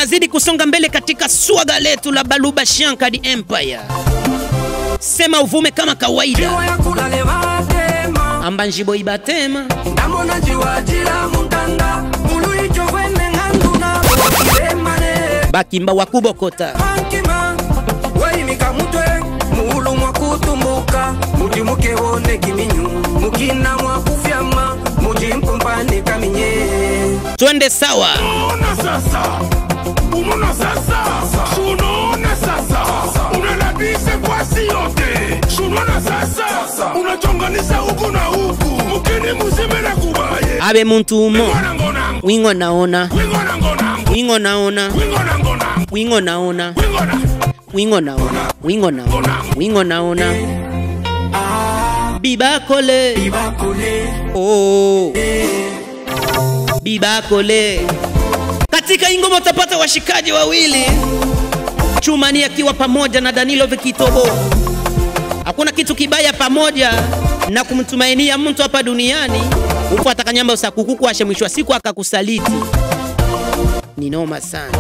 tunazidi kusonga mbele katika swaga letu la Baluba Shanka the Empire. Sema uvume kama kawaida. Amba njibo ibatema. Ndamona jiwajira mutanda. Mulu icho wene nganduna. Bakimba wakubokota. Mankima. Wei mikamutwe. Mulu mwakutumbuka. Muti muke wone kiminyu. Mukina mwakufyama. Muti mpumpane kaminye. Twende sawa. Unaona sasa. Unaona sasa. Unaona sasa. Unalabise kwa siyote. Unaona sasa. Unachonganisha huku na huku. Mukini muzimena kubaye. Abe muntu umo. Wingo naona. Wingo naona. Wingo naona. Wingo naona. Wingo naona. Wingo naona. Bibakole. Oh. Bibakole. Katika ingoma utapata washikaji wawili. Chumani akiwa pamoja na Danilo Vikitobo. Hakuna kitu kibaya pamoja na kumtumainia mtu hapa duniani. Ufuata kanyamba usakukuku ashe mwisho wa siku akakusaliti. Ni noma sana.